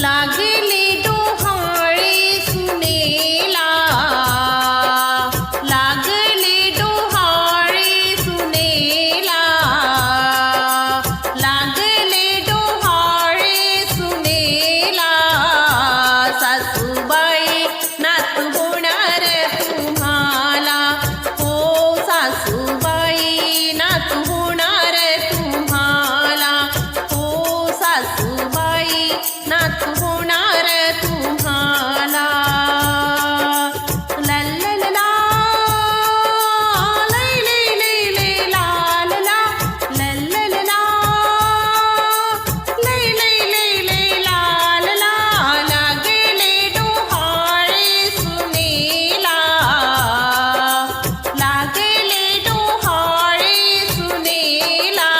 लागले डोहाळे सुनेला, लागले डोहाळे सुनेला, लागले डोहाळे सुनेला। सासूबाई नातू होणार तुम्हाला, हो सासूबाई नातू होणार तुम्हाला, हो सासूबाई नातू होणार तुम्हाला। ला ला ला ला, लै लै लै लै ला ला ला, ला ला ला ला, लै लै लै लै ला ला ला। लागले डोहाळे सुनेला, लागले डोहाळे सुनेला।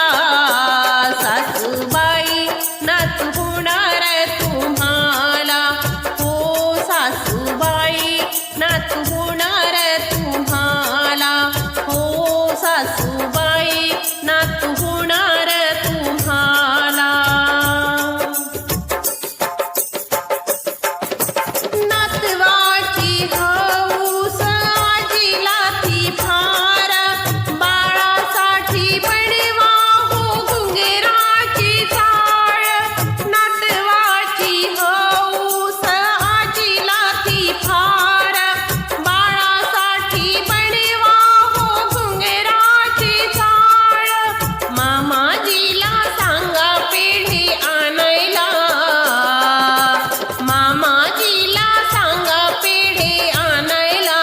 सासूबाई नातू होणार तुम्हाला, हो सासूबाई नातू होणार तुम्हाला, हो सासूबाई नातू होणार तुम्हाला। नातवाची हौस आजीला ती फार, बाळासाठी बनवा हो घुंगराची चाळ। नातवाची हौस आजीला ती फार, बाळासाठी बनवा हो घुंगराची चाळ। मामाजीला सांगा पेढे आणायला, मामाजीला सांगा पेढे आणायला।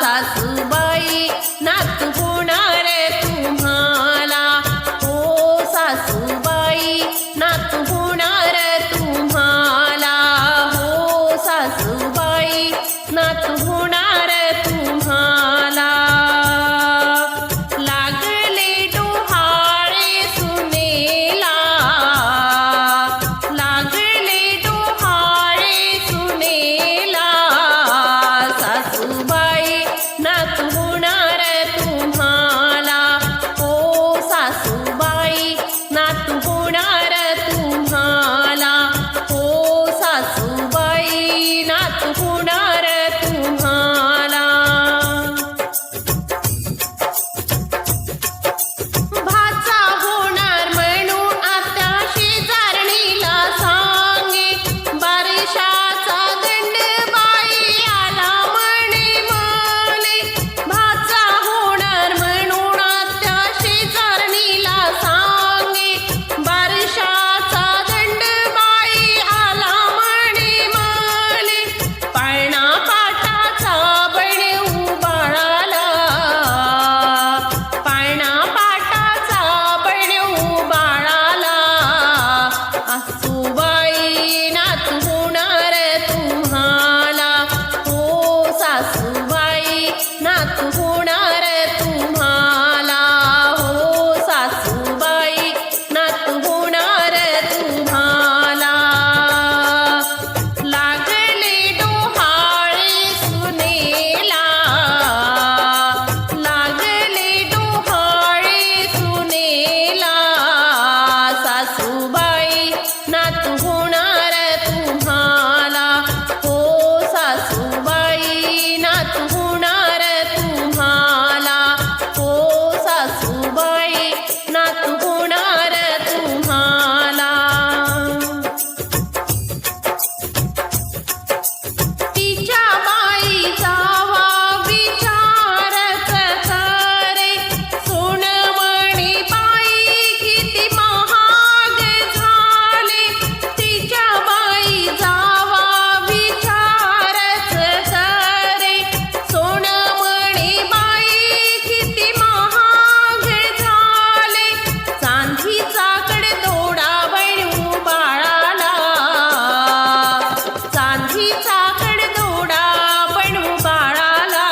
सासूबाई नातू होणार तुम्हाला, हो सासूबाई नातू होणार तुम्हाला, हो सासूबाई नातू होणार तुम्हाला। लागले डोहाळे सुनेला, लागले डोहाळे सुनेला। सासूबाई नातू होणार तुम्हाला, हो सासूबाई नातू होणार तुम्हाला, हो सासूबाई नातू होणार तुम्हाला। भाचा होणार म्हणून आता शेजारणीला सांगे, बारशाचा दंडबाई आला म्हणे मले। भाचा होणार म्हणून आता शेजारणीला सांगे, बारशाचा दंडबाई आला म्हणे मले। पाळणा पाटाचा बनवू बाळाला, पाळणा पाटाचा बनवू बाळाला। सासूबाई नातू होणार तुम्हाला, हो सासूबाई नातू होणार तुम्हाला, हो सासूबाई नातू होणार तुम्हाला। लागले डोहाळे सुनेला, लागले डोहाळे सुनेला। सासूबाई नातू होणार तुम्हाला, हो सासूबाई नातू होणार तुम्हाला, हो सासूबाई नातू होणार तुम्हाला। तिच्या बाई जावा विचारच करे, सोनमणी बाई किती महाग झाले। तिच्या बाई जावा विचारच करे, सोनमणी बाई किती महाग झाले। चांदीचा कडदोडा बनवू बाळाला, चांदीचा कडदोडा बनवू बाळाला।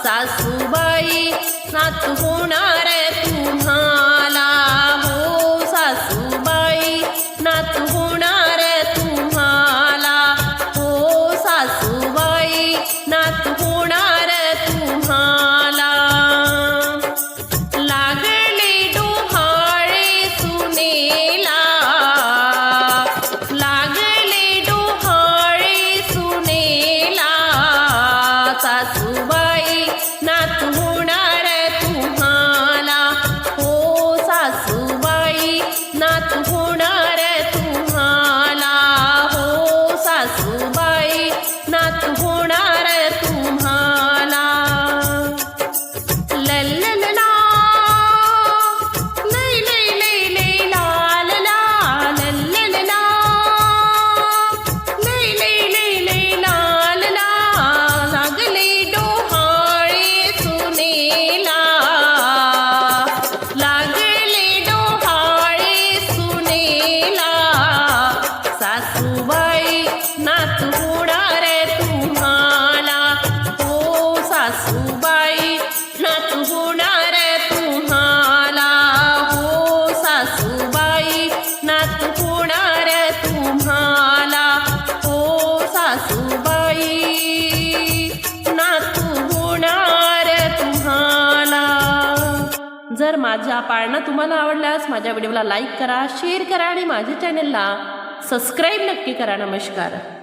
सासूबाई नातू होणार तुम्हाला, हो सासूबाई नातू होणार तुम्हाला, हो सासूबाई नातू होणार तुम्हाला। लागले डोहाळे नातू होणार तुम्हाला हो सासूबाई नातू होणार तुम्हाला हो सासूबाई नातू होणार तुम्हाला हो सासूबाई नातू होणार तुम्हाला. जर माझा पाळणा तुम्हाला आवडल्यास माझ्या व्हिडिओला लाईक करा, शेअर करा आणि माझ्या चॅनलला सबस्क्राईब नक्की करा. नमस्कार.